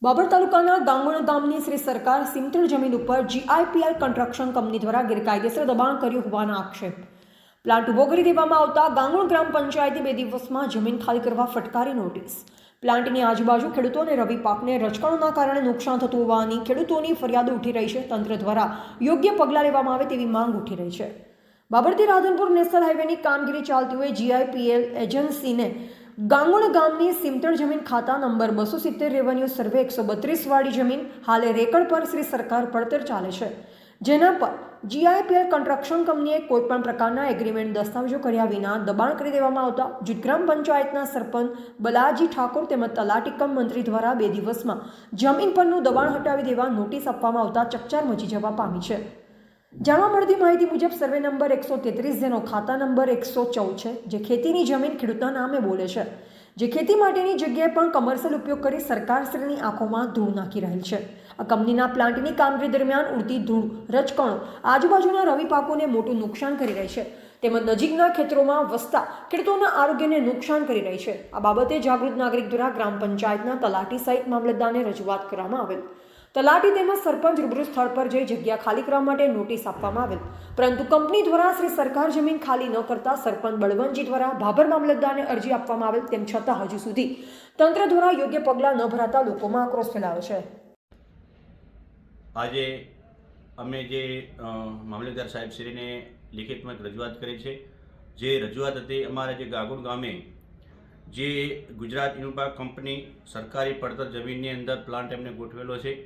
બાબર તાલુકાના ગાંગોણા ગામની શ્રી સરકાર સિમતળ જમીન ઉપર જીઆઈપીએલ કન્સ્ટ્રક્શન કંપની દ્વારા ગેરકાયદેસર દબાણ કર્યું હોવાના આક્ષેપ. પ્લાન્ટ ઉભો કરી દેવામાં આવતા ગાંગોણ ગ્રામ પંચાયતે 2 દિવસમાં જમીન ખાલી કરવા ફટકારી નોટિસ. પ્લાન્ટની આજુબાજુ ખેડૂતોને રવિ પાકને રજકણોના કારણે નુકસાન થતું હોવાની ખેડૂતોની ફરિયાદો ઉઠી રહી છે. તંત્ર દ્વારા યોગ્ય પગલાં લેવામાં આવે તેવી માંગ ઉઠી રહી છે. બાબરથી રાધનપુર નેશનલ હાઈવેની કામગીરી ચાલતી હોય જીઆઈપીએલ એજન્સીને ગાંગોણ ગામની સિમતળ જમીન ખાતા નંબર 270 રેવન્યુ સર્વે 132 વાળી જમીન હાલે રેકર્ડ પર શ્રી સરકાર પડતર ચાલે છે, જેના પર જીઆઈપીએલ કન્સ્ટ્રક્શન કંપનીએ કોઈપણ પ્રકારના એગ્રીમેન્ટ દસ્તાવેજો કર્યા વિના દબાણ કરી દેવામાં આવતા જૂથ ગ્રામ પંચાયતના સરપંચ બલાજી ઠાકોર તેમજ તલાટી કમ મંત્રી દ્વારા 2 દિવસમાં જમીન પરનું દબાણ હટાવી દેવા નોટિસ આપવામાં આવતા ચકચાર મચી જવા પામી છે. જાણવા મળતી માહિતી મુજબ સર્વે નંબર 133 જેનો ખાતા નંબર 114 છે, જે ખેતીની જમીન ખેડૂતના નામે બોલે છે, જે ખેતી માટેની જગ્યાએ પણ કમર્શિયલ ઉપયોગ કરી સરકારશ્રીની આંખોમાં ધૂળ નાખી રહેલ છે. આ કંપનીના પ્લાન્ટની કામગીરી દરમિયાન ઉડતી ધૂળ રજકણો આજુબાજુના રવિ પાકોને મોટું નુકસાન કરી રહી છે, તેમજ નજીકના ખેતરોમાં વસતા ખેડૂતોના આરોગ્યને નુકસાન કરી રહી છે. આ બાબતે જાગૃત નાગરિક દ્વારા ગ્રામ પંચાયતના તલાટી સહિત મામલતદારને રજૂઆત કરવામાં આવેલ. તલાટી તેમજ સરપંચ રૂબરૂ સ્થળ પર જઈ જગ્યા ખાલી કરવા માટે નોટિસ આપવામાં આવેલ, પરંતુ કંપની દ્વારા શ્રી સરકાર જમીન ખાલી ન કરતા સરપંચ બળવંતજી દ્વારા ભાભર મામલતદારને અરજી આપવામાં આવેલ, તેમ છતાં હજુ સુધી તંત્ર દ્વારા યોગ્ય પગલાં ન ભરાતા લોકોમાં આક્રોશ ફેલાયો છે. આજે અમે જે મામલતદાર સાહેબશ્રીને લિખિતમાં એક રજૂઆત કરી છે. જે રજૂઆત હતી, અમારા જે ગાંગોણ ગામે જે ગુજરાત ઇન્ફ્રા કંપની સરકારી પડતર જમીનની અંદર પ્લાન્ટ એમને ગોઠવેલો છે,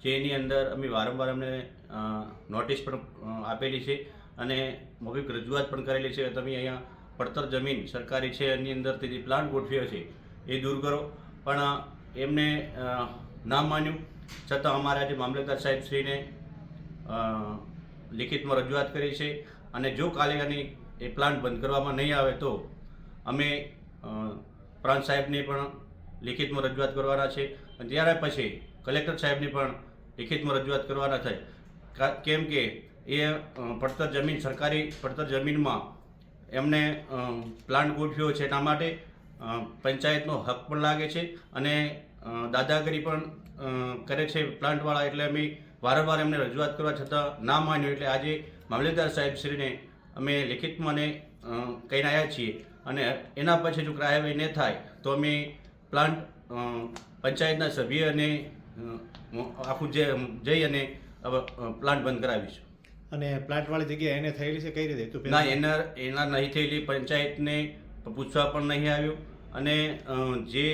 જેની અંદર અમે વારંવાર અમને નોટિસ પણ આપેલી છે અને મૌખિક રજૂઆત પણ કરેલી છે કે તમે અહીંયા પડતર જમીન સરકારી છે એની અંદરથી જે પ્લાન્ટ ગોઠવ્યો છે એ દૂર કરો, પણ એમને ના માન્યું. છતાં અમારા જે મામલતદાર સાહેબશ્રીને લિખિતમાં રજૂઆત કરી છે અને જો કાલે એ પ્લાન્ટ બંધ કરવામાં નહીં આવે તો અમે પ્રાંત સાહેબને પણ લિખિતમાં રજૂઆત કરવાના છે અને ત્યાર પછી કલેક્ટર સાહેબને પણ લિખિતમાં રજૂઆત કરવાના થાય. કેમ કે એ પડતર જમીન સરકારી પડતર જમીનમાં એમને પ્લાન્ટ ગોઠવ્યો છે, એટલા માટે પંચાયતનો હક પણ લાગે છે અને દાદાગીરી પણ કરે છે પ્લાન્ટવાળા. એટલે અમે વારંવાર એમને રજૂઆત કરવા છતાં ના માન્યું, એટલે આજે મામલતદાર સાહેબશ્રીને અમે લિખિતમાં કહીને આવ્યા છીએ અને એના પછી જો કાર્યવાહી ન થાય તો અમે પ્લાન્ટ પંચાયતના સભ્ય અને આખું જઈ અને પ્લાન્ટ બંધ કરાવીશું. અને પ્લાન્ટવાળી જગ્યા એને થયેલી છે કઈ રીતે? ના, એના નહીં થયેલી, પંચાયતને પૂછવા પણ નહીં આવ્યું અને જે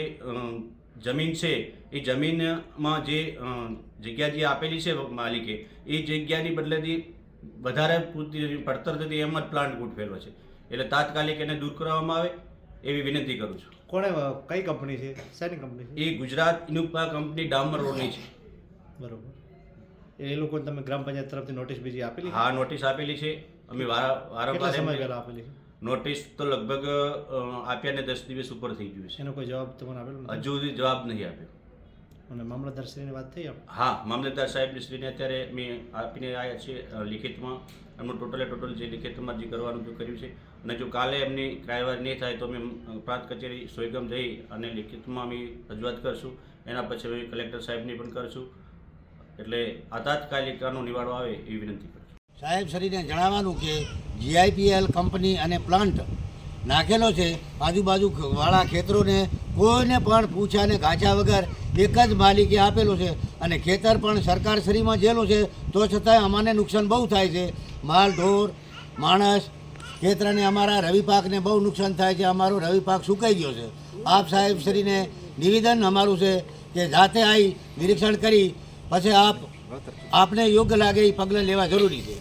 જમીન છે એ જમીનમાં જે જગ્યા જે આપેલી છે માલિકે, એ જગ્યાની બદલેથી વધારે પૂરતી પડતર થતી એમ જ પ્લાન્ટ ગોઠવેલો છે, એટલે તાત્કાલિક એને દૂર કરવામાં આવે એવી વિનંતી કરું છું. કોણે, કઈ કંપની છે, શેની કંપની છે? એ ગુજરાત ઇન્ફ્રા કંપની ડામર રોડની છે. બરોબર. એ લોકોને તમે ગ્રામ પંચાયત તરફથી નોટિસ બીજી આપેલી? હા, નોટિસ આપેલી છે. અમે વારંવાર સમય પહેલા આપેલી છે નોટિસ? તો લગભગ આપ્યાને 10 દિવસ ઉપર થઈ ગયું છે. એનો કોઈ જવાબ તમને આપેલો? હજુ સુધી જવાબ નહીં આપ્યો. અને મામલતદારશ્રીની વાત થઈ આપણે? હા, મામલતદાર સાહેબશ્રીને અત્યારે મેં આપીને આવ્યા છીએ લિખિતમાં. એમનું ટોટલ જે લિખિતમાં જે કરવાનું કર્યું છે અને જો કાલે એમની કાર્યવાહી નહીં થાય તો અમે પ્રાંત કચેરી સોયગામ જઈ અને લિખિતમાં અમે રજૂઆત કરશું. એના પછી અમે કલેક્ટર સાહેબની પણ કરશું, એટલે આ તાત્કાલિક આનો નિવાડો આવે એવી વિનંતી કરશું. સાહેબશ્રીને જણાવવાનું કે જીઆઈપીએલ કંપની અને પ્લાન્ટ નાખેલો છે, આજુબાજુ વાળા ખેતરોને કોઈને પણ પૂછ્યા ને ગાંઠ્યા વગર એક જ માલિકે આપેલો છે અને ખેતર પણ સરકારશ્રીમાં જેલું છે, તો છતાંય અમાને નુકસાન બહુ થાય છે. માલ ઢોર માણસ ખેતરને અમારા રવિ પાકને બહુ નુકસાન થાય છે. અમારો રવિ પાક સુકાઈ ગયો છે. આપ સાહેબશ્રીને નિવેદન અમારું છે કે જાતે આવી નિરીક્ષણ કરી પછી આપને યોગ્ય લાગે એ પગલાં લેવા જરૂરી છે.